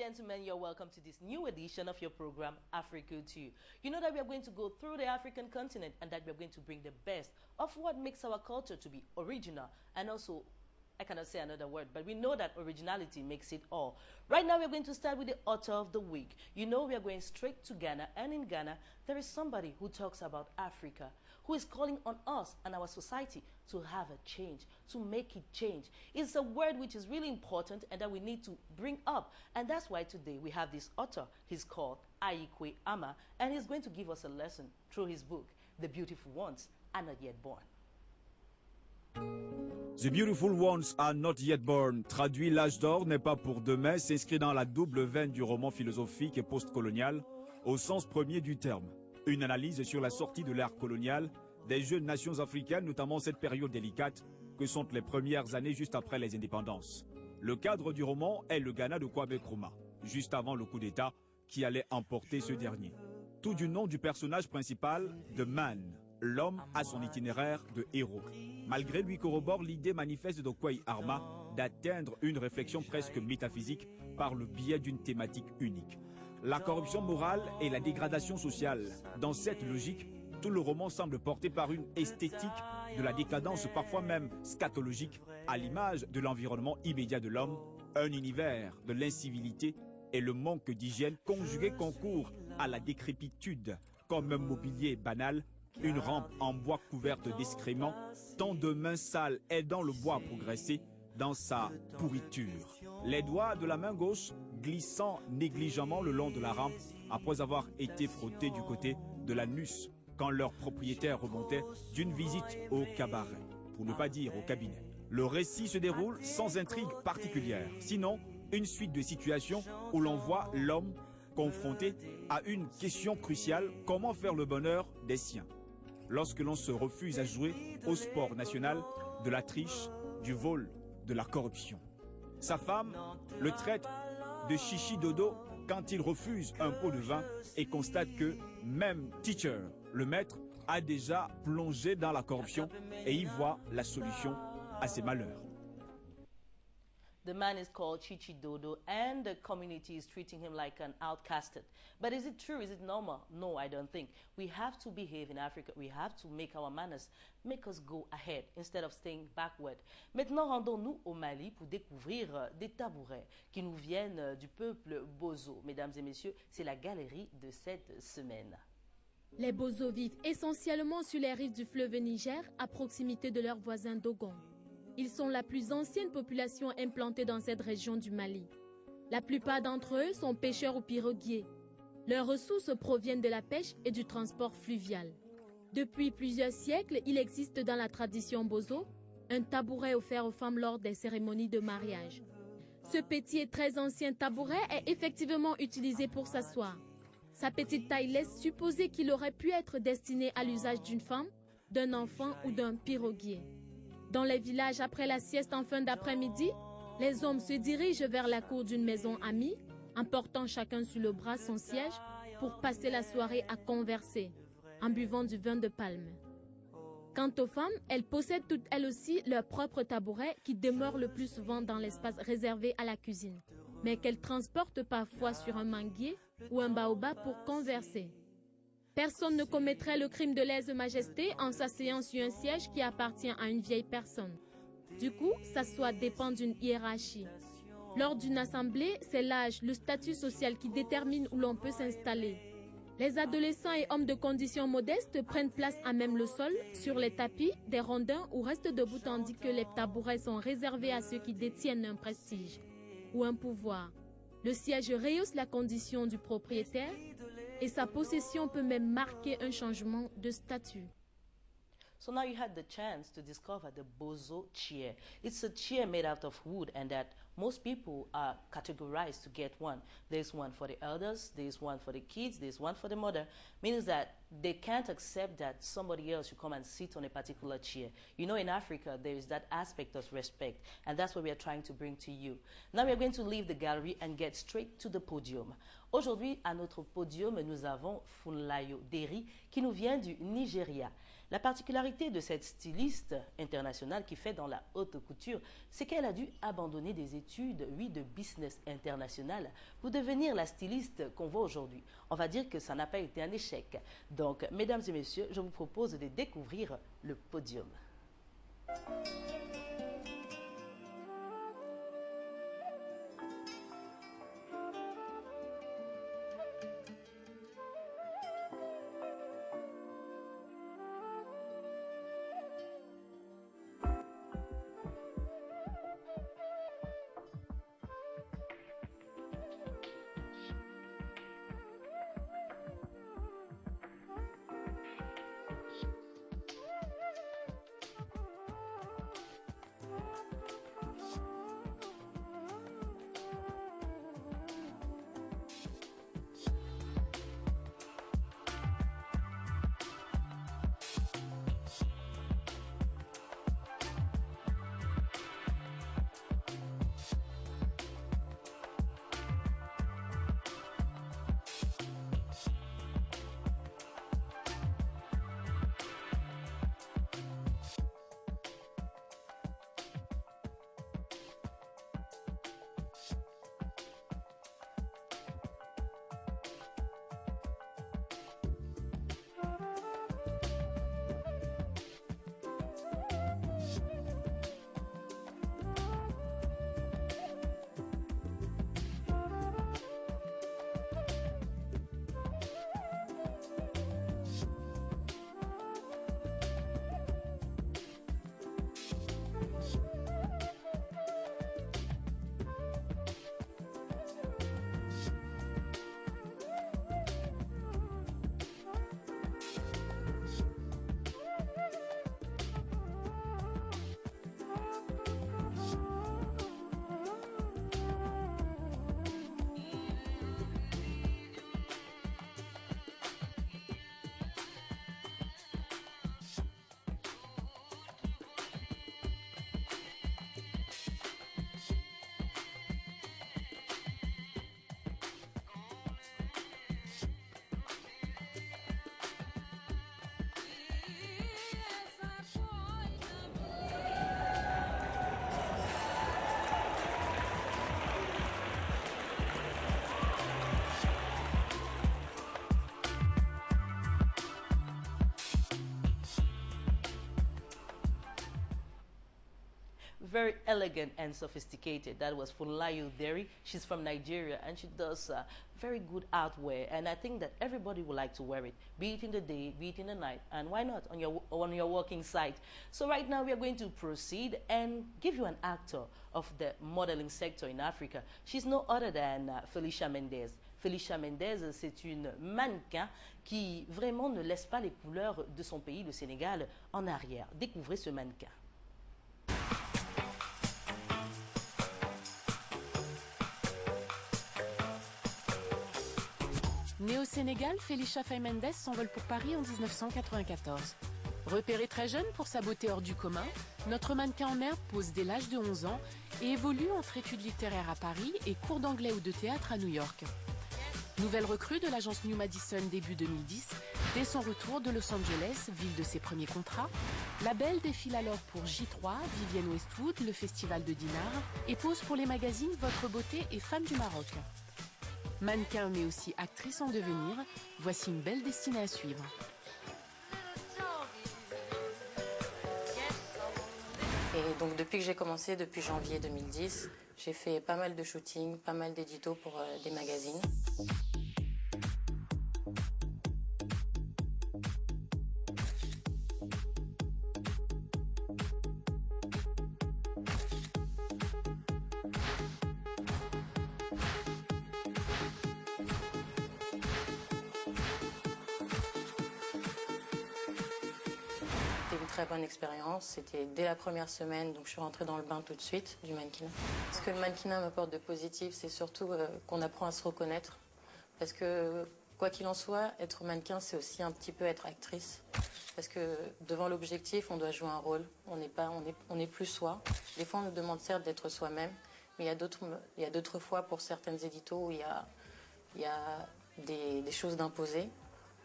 gentlemen, you're welcome to this new edition of your program, Africulture. You know that we are going to go through the African continent and that we're going to bring the best of what makes our culture to be original and also, I cannot say another word, but we know that originality makes it all. Right now, we're going to start with the author of the week. You know, we are going straight to Ghana, and in Ghana, there is somebody who talks about Africa, who is calling on us and our society to have a change, to make it change. It's a word which is really important and that we need to bring up. And that's why today we have this author. He's called Aikwe Ama, and he's going to give us a lesson through his book, The Beautiful Ones Are Not Yet Born. The Beautiful Ones Are Not Yet Born, traduit L'âge d'or n'est pas pour demain, s'inscrit dans la double veine du roman philosophique et post-colonial, au sens premier du terme. Une analyse sur la sortie de l'ère coloniale des jeunes nations africaines, notamment cette période délicate que sont les premières années juste après les indépendances. Le cadre du roman est le Ghana de Kwame Nkrumah, juste avant le coup d'État qui allait emporter ce dernier. Tout du nom du personnage principal, The Man. L'homme a son itinéraire de héros. Malgré lui corrobore l'idée manifeste de Kwame Nkrumah d'atteindre une réflexion presque métaphysique par le biais d'une thématique unique. La corruption morale et la dégradation sociale. Dans cette logique, tout le roman semble porté par une esthétique de la décadence parfois même scatologique à l'image de l'environnement immédiat de l'homme, un univers de l'incivilité et le manque d'hygiène conjugué concourt à la décrépitude comme un mobilier banal. Une rampe en bois couverte d'excréments, tant de mains sales aidant le bois à progresser dans sa pourriture. Les doigts de la main gauche glissant négligemment le long de la rampe après avoir été frottés du côté de l'anus quand leur propriétaire remontait d'une visite au cabaret, pour ne pas dire au cabinet. Le récit se déroule sans intrigue particulière, sinon une suite de situations où l'on voit l'homme confronté à une question cruciale, comment faire le bonheur des siens lorsque l'on se refuse à jouer au sport national de la triche, du vol, de la corruption. Sa femme le traite de chichi dodo quand il refuse un pot de vin et constate que même Teacher, le maître, a déjà plongé dans la corruption et y voit la solution à ses malheurs. The man is called Chichi Dodo, and the community is treating him like an outcasted. But is it true? Is it normal? No, I don't think. We have to behave in Africa. We have to make our manners make us go ahead instead of staying backward. Maintenant, rendons-nous au Mali pour découvrir des tabourets qui nous viennent du peuple Bozo. Mesdames et messieurs, c'est la galerie de cette semaine. Les Bozo vivent essentiellement sur les rives du fleuve Niger, à proximité de leurs voisins Dogon. Ils sont la plus ancienne population implantée dans cette région du Mali. La plupart d'entre eux sont pêcheurs ou piroguiers. Leurs ressources proviennent de la pêche et du transport fluvial. Depuis plusieurs siècles, il existe dans la tradition Bozo un tabouret offert aux femmes lors des cérémonies de mariage. Ce petit et très ancien tabouret est effectivement utilisé pour s'asseoir. Sa petite taille laisse supposer qu'il aurait pu être destiné à l'usage d'une femme, d'un enfant ou d'un piroguier. Dans les villages, après la sieste en fin d'après-midi, les hommes se dirigent vers la cour d'une maison amie, en portant chacun sur le bras son siège pour passer la soirée à converser, en buvant du vin de palme. Quant aux femmes, elles possèdent toutes elles aussi leur propre tabouret qui demeure le plus souvent dans l'espace réservé à la cuisine, mais qu'elles transportent parfois sur un manguier ou un baobab pour converser. Personne ne commettrait le crime de lèse-majesté en s'asseyant sur un siège qui appartient à une vieille personne. Du coup, s'asseoir dépend d'une hiérarchie. Lors d'une assemblée, c'est l'âge, le statut social qui détermine où l'on peut s'installer. Les adolescents et hommes de conditions modestes prennent place à même le sol, sur les tapis, des rondins ou restent debout tandis que les tabourets sont réservés à ceux qui détiennent un prestige ou un pouvoir. Le siège rehausse la condition du propriétaire et sa possession peut même marquer un changement de statut. So now you had the chance to discover the Bozo chair. It's a chair made out of wood and that most people are categorized to get one. There's one for the elders, there's one for the kids, there's one for the mother. Means that they can't accept that somebody else should come and sit on a particular chair. You know, in Africa, there is that aspect of respect, and that's what we are trying to bring to you. Now we are going to leave the gallery and get straight to the podium. Aujourd'hui, à notre podium, nous avons Funlayo Deri, qui nous vient du Nigeria. La particularité de cette styliste internationale qui fait dans la haute couture, c'est qu'elle a dû abandonner des études, oui, de business international, pour devenir la styliste qu'on voit aujourd'hui. On va dire que ça n'a pas été un échec. Donc, mesdames et messieurs, je vous propose de découvrir le podium. Very elegant and sophisticated. That was Funlayo Deri. She's from Nigeria and she does very good artwear. And I think that everybody would like to wear it, be it in the day, be it in the night, and why not on your working site. So right now we are going to proceed and give you an actor of the modeling sector in Africa. She's no other than Felicia Mendez. Felicia Mendez, c'est une mannequin qui vraiment ne laisse pas les couleurs de son pays, le Sénégal, en arrière. Découvrez ce mannequin. Née au Sénégal, Felicia Faye Mendes s'envole pour Paris en 1994. Repérée très jeune pour sa beauté hors du commun, notre mannequin en herbe pose dès l'âge de 11 ans et évolue entre études littéraires à Paris et cours d'anglais ou de théâtre à New York. Nouvelle recrue de l'agence New Madison début 2010, dès son retour de Los Angeles, ville de ses premiers contrats, la belle défile alors pour J3, Vivienne Westwood, le festival de Dinard et pose pour les magazines Votre Beauté et Femme du Maroc. Mannequin mais aussi actrice en devenir, voici une belle destinée à suivre. Et donc depuis que j'ai commencé, depuis janvier 2010, j'ai fait pas mal de shootings, pas mal d'éditos pour des magazines. C'était une très bonne expérience, c'était dès la première semaine, donc je suis rentrée dans le bain tout de suite du mannequinat. Ce que le mannequinat m'apporte de positif, c'est surtout qu'on apprend à se reconnaître. Parce que Quoi qu'il en soit, être mannequin, c'est aussi un petit peu être actrice. Parce que devant l'objectif, on doit jouer un rôle. On n'est plus soi. Des fois, on nous demande certes d'être soi-même, mais il y a d'autres fois, pour certaines éditos, où il y a des choses d'imposer.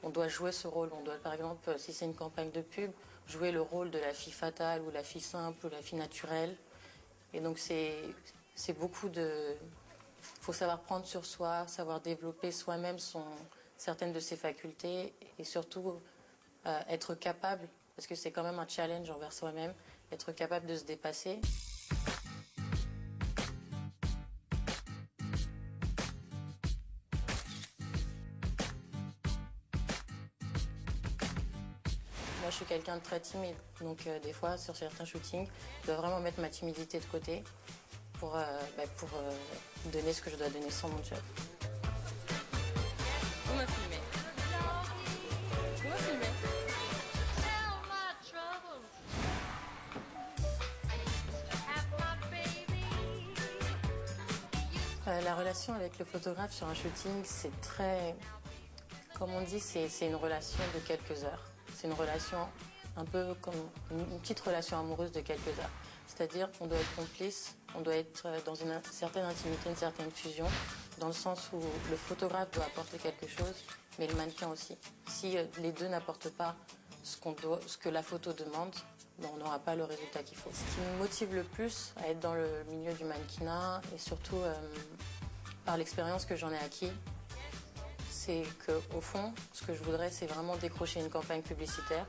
On doit jouer ce rôle. On doit, par exemple, si c'est une campagne de pub, jouer le rôle de la fille fatale, ou la fille simple, ou la fille naturelle. Et donc, c'est beaucoup de... Il faut savoir prendre sur soi, savoir développer soi-même certaines de ses facultés et surtout être capable, parce que c'est quand même un challenge envers soi-même, être capable de se dépasser. Moi, je suis quelqu'un de très timide, donc des fois, sur certains shootings, je dois vraiment mettre ma timidité de côté pour donner ce que je dois donner sans mon job. Vous me filmez. Vous me filmez. La relation avec le photographe sur un shooting, c'est très... Comme on dit, c'est une relation de quelques heures. C'est une relation un peu comme une petite relation amoureuse de quelques heures. C'est-à-dire qu'on doit être complice, on doit être dans une certaine intimité, une certaine fusion, dans le sens où le photographe doit apporter quelque chose, mais le mannequin aussi. Si les deux n'apportent pas ce que la photo demande, ben, on n'aura pas le résultat qu'il faut. Ce qui me motive le plus à être dans le milieu du mannequinat, et surtout par l'expérience que j'en ai acquis, c'est qu'au fond, ce que je voudrais, c'est vraiment décrocher une campagne publicitaire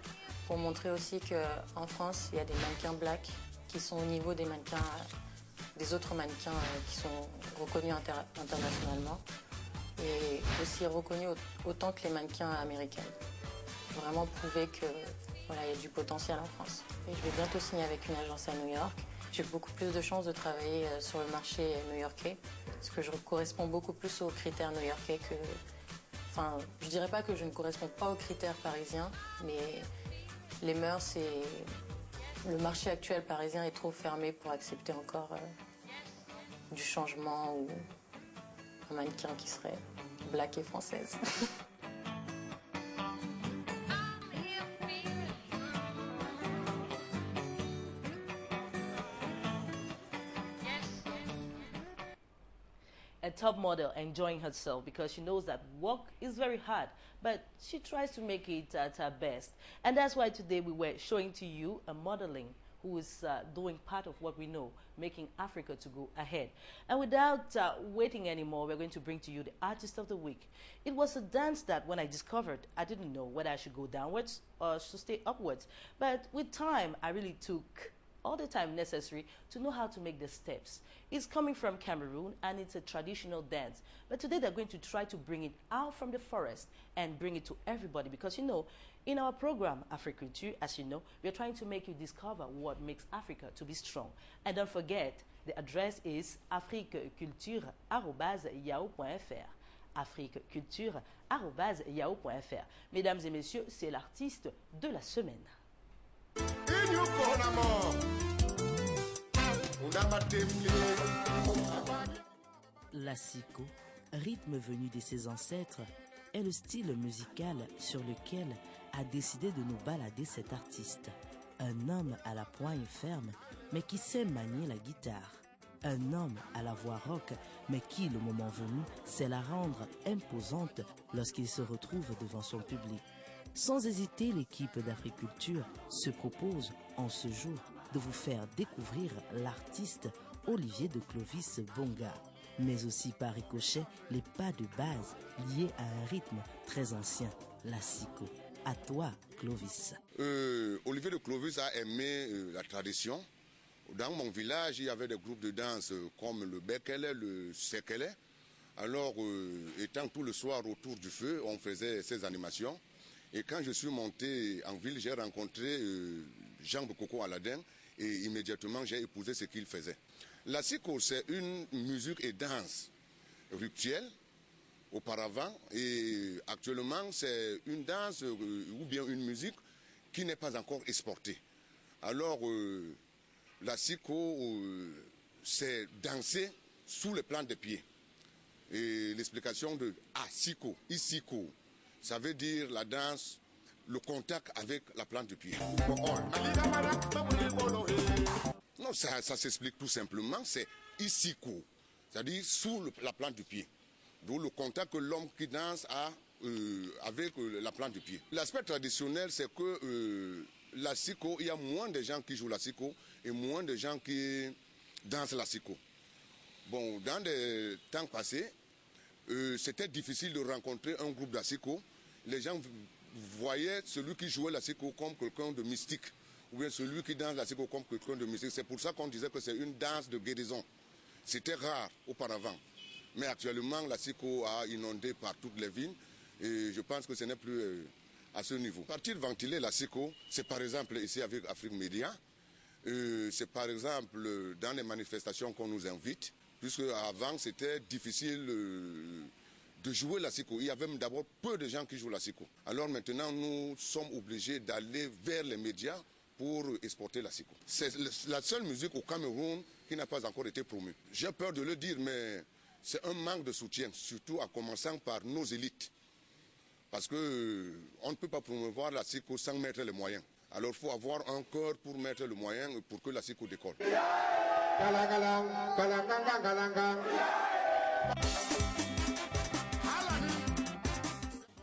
pour montrer aussi qu'en France, il y a des mannequins black qui sont au niveau des mannequins, des autres mannequins qui sont reconnus internationalement et aussi reconnus autant que les mannequins américains. Vraiment prouver que voilà, il y a du potentiel en France. Et je vais bientôt signer avec une agence à New York. J'ai beaucoup plus de chances de travailler sur le marché new-yorkais parce que je corresponds beaucoup plus aux critères new-yorkais que... Enfin, je dirais pas que je ne corresponds pas aux critères parisiens, mais les mœurs et le marché actuel parisien est trop fermé pour accepter encore du changement ou un mannequin qui serait black et française. A top model enjoying herself because she knows that work is very hard, but she tries to make it at her best. And that's why today we were showing to you a modeling who is doing part of what we know, making Africa to go ahead. And without waiting anymore, we're going to bring to you the Artist of the Week. It was a dance that when I discovered, I didn't know whether I should go downwards or should stay upwards. But with time, I really took all the time necessary to know how to make the steps. It's coming from Cameroon and it's a traditional dance. But today they're going to try to bring it out from the forest and bring it to everybody because, you know, in our program, Africulture, as you know, we're trying to make you discover what makes Africa to be strong. And don't forget, the address is afriqueculture@yahoo.fr. afriqueculture@yahoo.fr. Mesdames et messieurs, c'est l'artiste de la semaine. La siko, rythme venu de ses ancêtres, est le style musical sur lequel a décidé de nous balader cet artiste. Un homme à la poigne ferme, mais qui sait manier la guitare. Un homme à la voix rock, mais qui, le moment venu, sait la rendre imposante lorsqu'il se retrouve devant son public. Sans hésiter, l'équipe d'Africulture se propose, en ce jour, de vous faire découvrir l'artiste Olivier de Clovis Bonga, mais aussi par ricochet les pas de base liés à un rythme très ancien, la siko. À toi, Clovis. Olivier de Clovis a aimé la tradition. Dans mon village, il y avait des groupes de danse comme le Bekele, le Sekele. Alors, étant tout le soir autour du feu, on faisait ces animations. Et quand je suis monté en ville, j'ai rencontré Jean de Coco Aladin et immédiatement j'ai épousé ce qu'il faisait. La siko, c'est une musique et danse rituelle auparavant et actuellement c'est une danse ou bien une musique qui n'est pas encore exportée. Alors la siko, c'est danser sous le plan des pieds. Et l'explication de Asiko, Isiko, ça veut dire la danse, le contact avec la plante du pied. Non, ça s'explique tout simplement, c'est Isiko, c'est-à-dire sous la plante du pied. D'où le contact que l'homme qui danse a avec la plante du pied. L'aspect traditionnel, c'est que la siko, il y a moins de gens qui jouent la siko et moins de gens qui dansent la siko. Bon, dans des temps passés, c'était difficile de rencontrer un groupe d'asiko. Les gens voyaient celui qui jouait la siko comme quelqu'un de mystique, ou bien celui qui danse la siko comme quelqu'un de mystique. C'est pour ça qu'on disait que c'est une danse de guérison. C'était rare auparavant. Mais actuellement, la siko a inondé par toutes les villes et je pense que ce n'est plus à ce niveau. Partir ventiler la siko, c'est par exemple ici avec Afrique Média, c'est par exemple dans les manifestations qu'on nous invite, puisque avant c'était difficile de jouer la siko. Il y avait d'abord peu de gens qui jouent la siko. Alors maintenant, nous sommes obligés d'aller vers les médias pour exporter la siko. C'est la seule musique au Cameroun qui n'a pas encore été promue. J'ai peur de le dire, mais c'est un manque de soutien, surtout en commençant par nos élites. Parce qu'on ne peut pas promouvoir la siko sans mettre les moyens. Alors il faut avoir un cœur pour mettre le moyen pour que la siko décolle.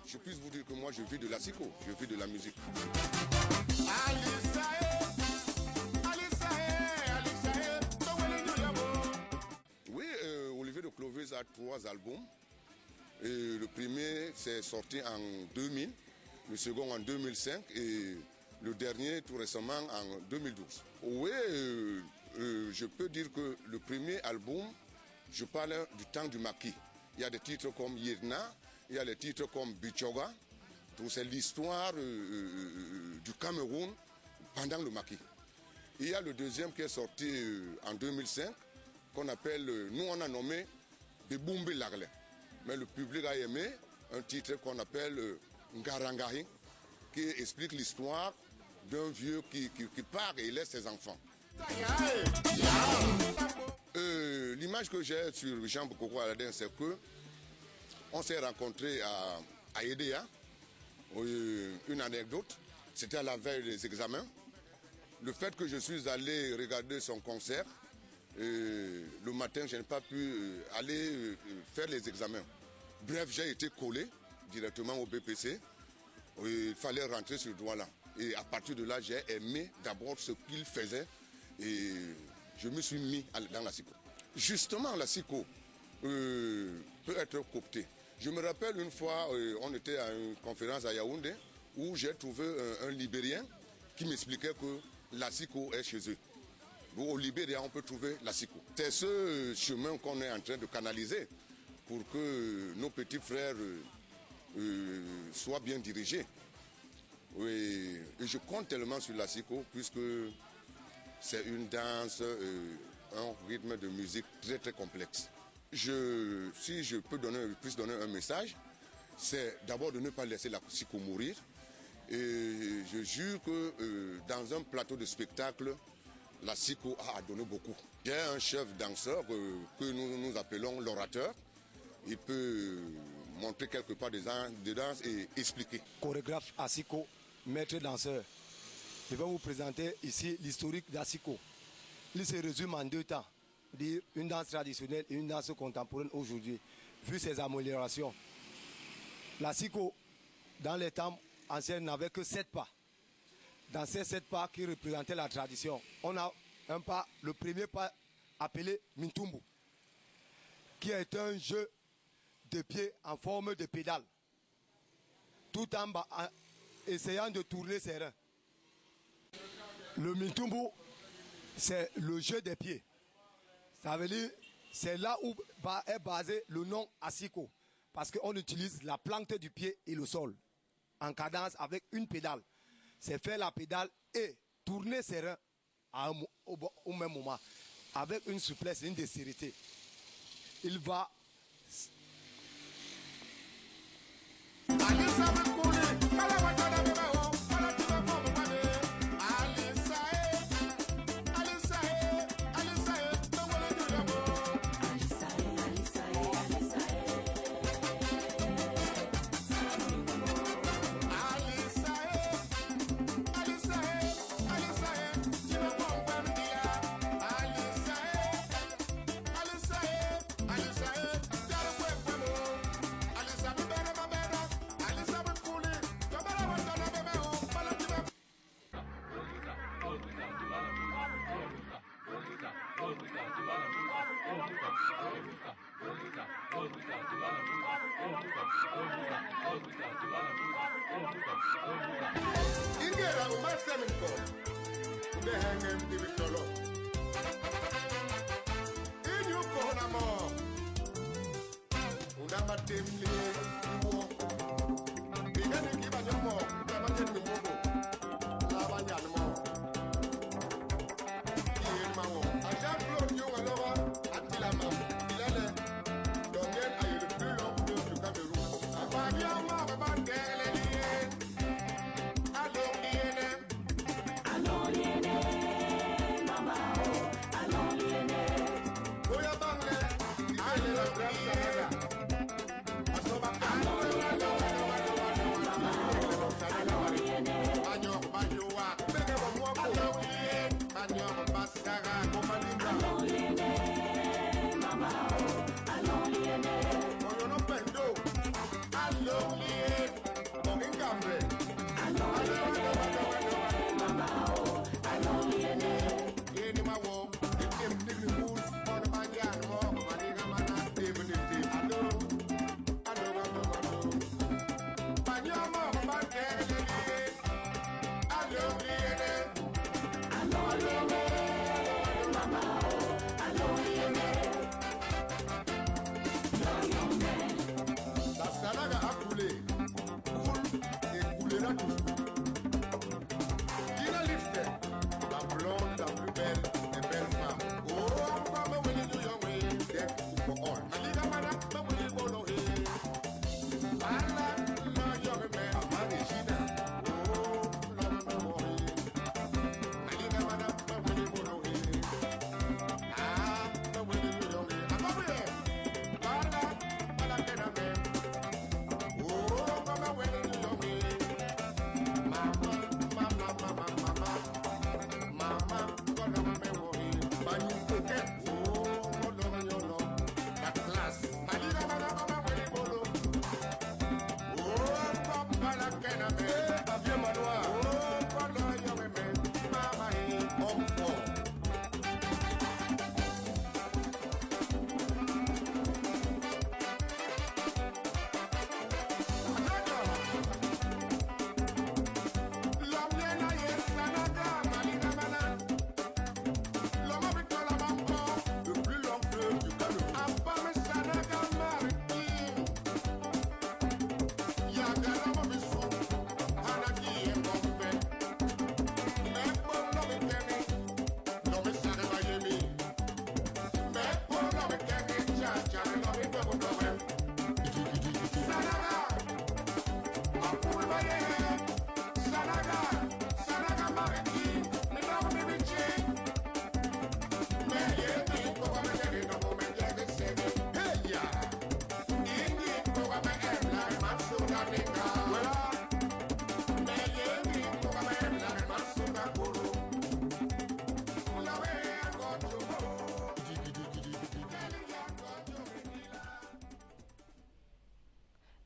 Je puisse vous dire que moi je vis de la siko, je vis de la musique. Oui, Olivier de Clovis a 3 albums. Et le premier s'est sorti en 2000, le second en 2005 et le dernier tout récemment en 2012. Oui, je peux dire que le premier album, je parle du temps du maquis. Il y a des titres comme Yirna, il y a des titres comme Bichoga. C'est l'histoire du Cameroun pendant le maquis. Il y a le deuxième qui est sorti en 2005, qu'on appelle, nous on a nommé Beboumbe Lagle. Mais le public a aimé un titre qu'on appelle Ngarangahi, qui explique l'histoire d'un vieux qui part et laisse ses enfants. L'image que j'ai sur Jean Bokoko Aladin, c'est que on s'est rencontrés à Edea. Une anecdote, c'était à la veille des examens. Le fait que je suis allé regarder son concert, le matin, je n'ai pas pu aller faire les examens. Bref, j'ai été collé directement au BPC. Il fallait rentrer sur le droit là. Et à partir de là, j'ai aimé d'abord ce qu'il faisait et je me suis mis dans la siko. Justement, la siko peut être cooptée. Je me rappelle une fois, on était à une conférence à Yaoundé où j'ai trouvé un Libérien qui m'expliquait que la siko est chez eux. Au Libéria, on peut trouver la siko. C'est ce chemin qu'on est en train de canaliser pour que nos petits frères soient bien dirigés. Et je compte tellement sur la siko puisque c'est une danse, un rythme de musique très très complexe. Si je peux puisse donner un message, c'est d'abord de ne pas laisser la siko mourir. Et je jure que dans un plateau de spectacle, la siko a donné beaucoup. Il y a un chef danseur que nous appelons l'orateur. Il peut montrer quelque part des danses et expliquer. Chorégraphe Asiko, maître danseur. Je vais vous présenter ici l'historique d'Asiko. Il se résume en 2 temps. Dire une danse traditionnelle et une danse contemporaine aujourd'hui, vu ses améliorations. L'Asiko, dans les temps anciens, n'avait que 7 pas. Dans ces 7 pas qui représentaient la tradition, on a un pas, le premier pas appelé Mintumbu, qui est un jeu de pied en forme de pédale, tout en essayant de tourner ses reins. Le Mintumbu, c'est le jeu des pieds. Ça veut dire, c'est là où est basé le nom Asiko, parce qu'on utilise la plante du pied et le sol, en cadence avec une pédale. C'est faire la pédale et tourner ses reins au même moment, avec une souplesse et une dextérité. Il va... Ingera umaseminko ndehenge mdibitolo inyu kohona mo unamatemli wo bigani kibanyomo unamatemli mogo labanyanmo iyenmawo ajablo nyongalowa atilama ilale dongen ayele plus long que du Cameroun abanyama babandele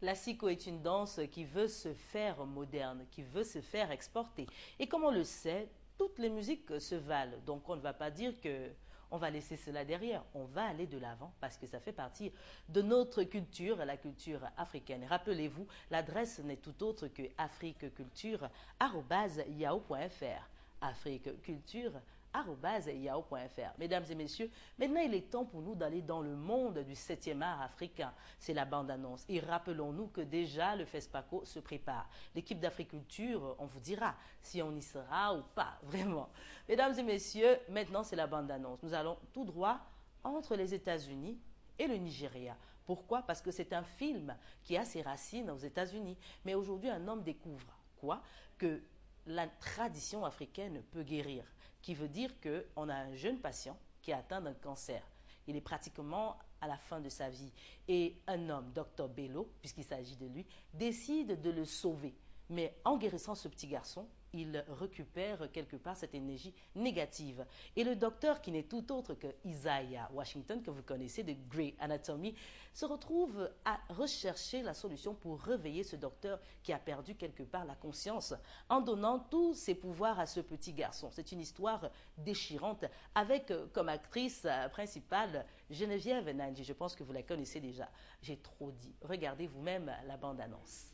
La siko est une danse qui veut se faire moderne, qui veut se faire exporter. Et comme on le sait, toutes les musiques se valent. Donc on ne va pas dire que on va laisser cela derrière. On va aller de l'avant parce que ça fait partie de notre culture, la culture africaine. Rappelez-vous, l'adresse n'est tout autre que afriqueculture@yahoo.fr. afriqueculture@yahoo.fr. Mesdames et messieurs, maintenant il est temps pour nous d'aller dans le monde du 7e art africain. C'est la bande-annonce. Et rappelons-nous que déjà le FESPACO se prépare. L'équipe d'Africulture, on vous dira si on y sera ou pas, vraiment. Mesdames et messieurs, maintenant c'est la bande-annonce. Nous allons tout droit entre les États-Unis et le Nigeria. Pourquoi? Parce que c'est un film qui a ses racines aux États-Unis. Mais aujourd'hui, un homme découvre quoi? Que la tradition africaine peut guérir. Qui veut dire qu'on a un jeune patient qui est atteint d'un cancer. Il est pratiquement à la fin de sa vie. Et un homme, Dr Bello, puisqu'il s'agit de lui, décide de le sauver. Mais en guérissant ce petit garçon, il récupère quelque part cette énergie négative. Et le docteur, qui n'est tout autre que Isaiah Washington, que vous connaissez de Grey Anatomy, se retrouve à rechercher la solution pour réveiller ce docteur qui a perdu quelque part la conscience en donnant tous ses pouvoirs à ce petit garçon. C'est une histoire déchirante avec comme actrice principale Geneviève Nnaji. Je pense que vous la connaissez déjà. J'ai trop dit. Regardez vous-même la bande-annonce.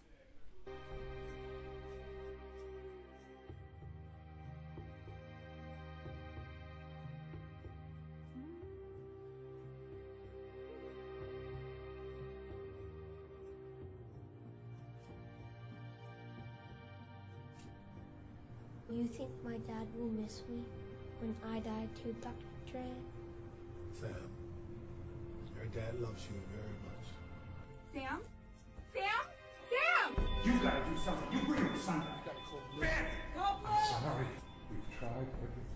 You think my dad will miss me when I die too, Dr. Tran? Sam, your dad loves you very much. Sam? Sam? Sam! You gotta do something. You bring him something. You gotta call the police. I'm sorry. We've tried everything.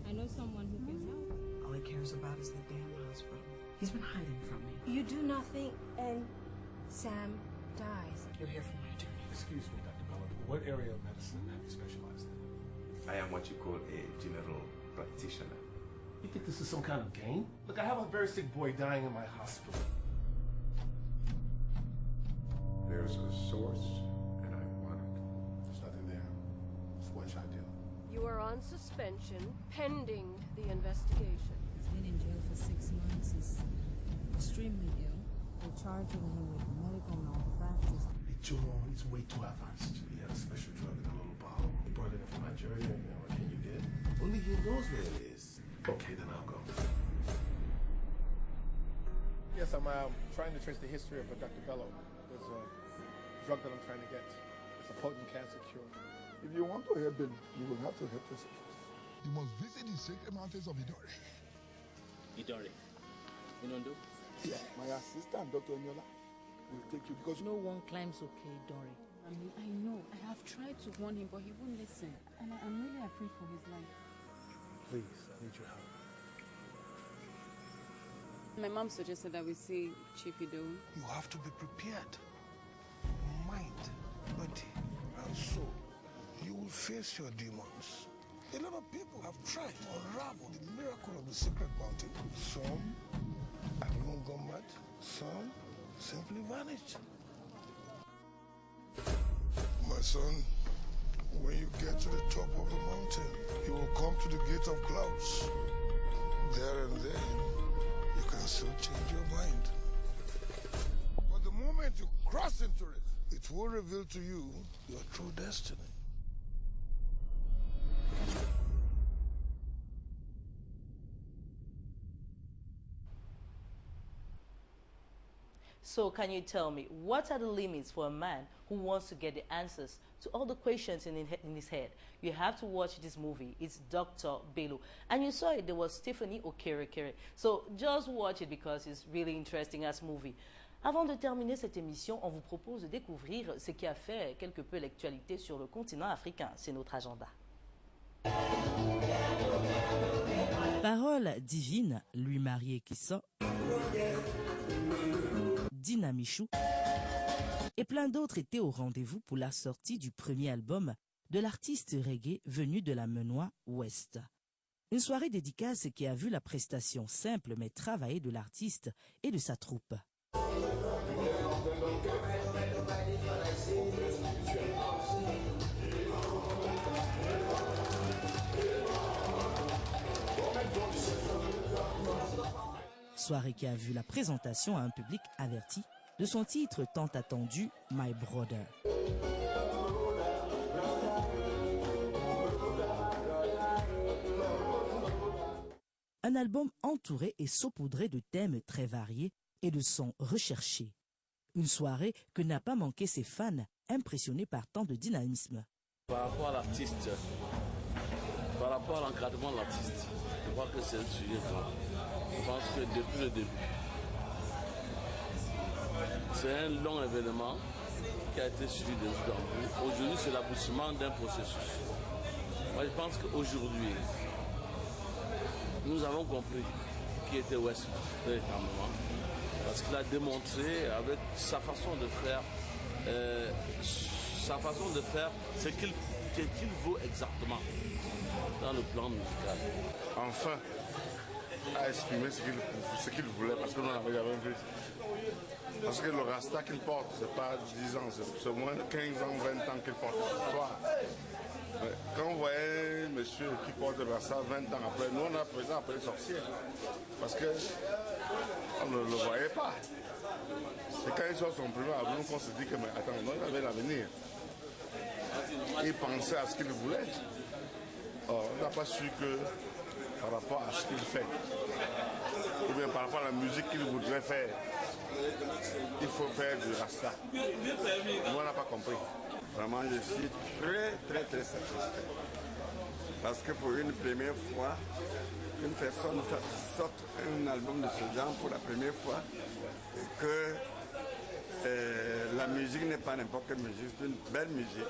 I know someone who can help. All he cares about is the damn hospital. He's been hiding from me. You do nothing and Sam dies. You'll hear from my attorney. Excuse me, Dr. Bello. What area of medicine have you specialized in? I am what you call a general practitioner. You think this is some kind of game? Look, I have a very sick boy dying in my hospital. There's a source, and I want it. There's nothing there. It's a one-shot deal. You are on suspension pending the investigation. He's been in jail for 6 months. He's extremely ill. They're charging him with medical malpractice. He's way too advanced. He had a special drug in a little bottle. He brought it in from Nigeria, and what can you get? Only he knows where it is. Okay, then I'll go. Yes, I'm trying to trace the history of Dr. Bello. There's a drug that I'm trying to get. It's a potent cancer cure. If you want to help him, you will have to help yourself first. You must visit the sacred mountains of Idori. Idori? Inondo? Yeah, my assistant, Dr. Enyola, will take you because no one climbs okay, Dory. I mean, I know. I have tried to warn him, but he won't listen. And I'm really afraid for his life. Please, I need your help. My mom suggested that we see Chief Ido. You have to be prepared. Mind, body, and soul. You will face your demons. A lot of people have tried to unravel the miracle of the sacred mountain. Some have even gone mad. Some simply vanished. My son, when you get to the top of the mountain, you will come to the gate of clouds. There and then, you can still change your mind. But the moment you cross into it, it will reveal to you your true destiny. So can you tell me, what are the limits for a man who wants to get the answers to all the questions in his head? You have to watch this movie. It's Dr. Bello. And you saw it, there was Stephanie Okereke. So just watch it because it's really interesting as movie. Avant de terminer cette émission, on vous propose de découvrir ce qui a fait quelque peu l'actualité sur le continent africain. C'est notre agenda. Parole divine, lui marié qui sort, Dina Michou et plein d'autres étaient au rendez-vous pour la sortie du premier album de l'artiste reggae venu de la Menois Ouest. Une soirée dédicace qui a vu la prestation simple mais travaillée de l'artiste et de sa troupe. Soirée qui a vu la présentation à un public averti de son titre tant attendu My Brother. Un album entouré et saupoudré de thèmes très variés et de sons recherchés. Une soirée que n'a pas manqué ses fans, impressionnés par tant de dynamisme. Par rapport à l'artiste, par rapport à l'encadrement de l'artiste, je crois que c'est un sujet grand. Je pense que depuis le début, c'est un long événement qui a été suivi de bout en bout. Aujourd'hui, c'est l'aboutissement d'un processus. Moi, je pense qu'aujourd'hui, nous avons compris qui était West véritablement, parce qu'il a démontré avec sa façon de faire ce qu'il qu'est-il vaut exactement dans le plan musical? Enfin, à exprimer ce qu'il voulait, parce que nous n'avons jamais vu. Parce que le rasta qu'il porte, c'est pas 10 ans, c'est au moins 15 ans, 20 ans qu'il porte ce soir. Quand on voyait un monsieur qui porte le rasta 20 ans après, nous on a présent appelé sorcier. Parce qu'on ne le voyait pas. Et quand il sort son premier album, on se dit que, mais attends, il avait l'avenir. Il pensait à ce qu'il voulait. Or, on n'a pas su que par rapport à ce qu'il fait, ou bien par rapport à la musique qu'il voudrait faire, il faut faire du rasta. Nous, on n'a pas compris. Vraiment, je suis très satisfait. Parce que pour une première fois, une personne sorte un album de ce genre pour la première fois, et que la musique n'est pas n'importe quelle musique, c'est une belle musique.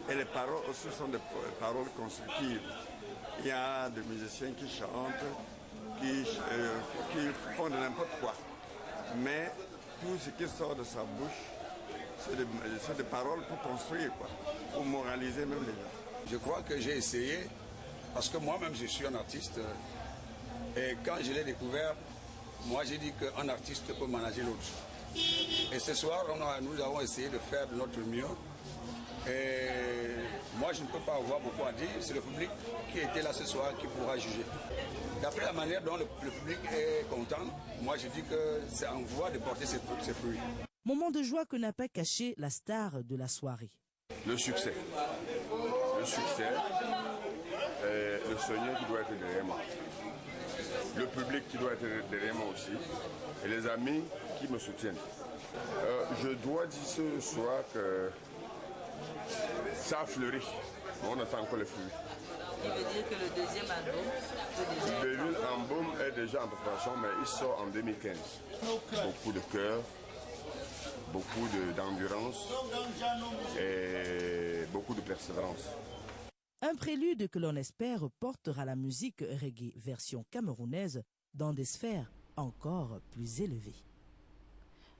Et les paroles aussi sont des paroles constructives. Il y a des musiciens qui chantent, qui font de n'importe quoi. Mais tout ce qui sort de sa bouche, c'est des paroles pour construire, quoi, pour moraliser même les gens. Je crois que j'ai essayé, parce que moi-même je suis un artiste. Et quand je l'ai découvert, moi j'ai dit qu'un artiste peut manager l'autre. Et ce soir, nous avons essayé de faire de notre mieux. Et moi, je ne peux pas avoir beaucoup à dire. C'est le public qui était là ce soir qui pourra juger. D'après la manière dont le public est content, moi, je dis que c'est en voie de porter ses fruits. Moment de joie que n'a pas caché la star de la soirée. Le succès. Le succès, le Seigneur qui doit être derrière moi. Le public qui doit être derrière moi aussi. Et les amis qui me soutiennent. Je dois dire ce soir que ça a fleuri. On attend encore les fruits. Il veut dire que le deuxième album est déjà en préparation, mais il sort en 2015. Beaucoup de cœur, beaucoup d'endurance et beaucoup de persévérance. Un prélude que l'on espère portera la musique reggae version camerounaise dans des sphères encore plus élevées.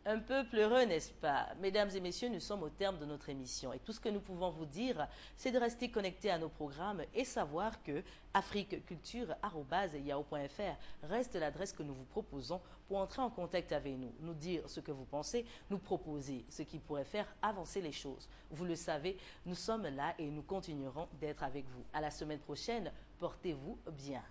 Un peu pleureux, n'est-ce pas? Mesdames et messieurs, nous sommes au terme de notre émission et tout ce que nous pouvons vous dire, c'est de rester connectés à nos programmes et savoir que afriqueculture@yahoo.fr reste l'adresse que nous vous proposons pour entrer en contact avec nous, nous dire ce que vous pensez, nous proposer ce qui pourrait faire avancer les choses. Vous le savez, nous sommes là et nous continuerons d'être avec vous. À la semaine prochaine, portez-vous bien.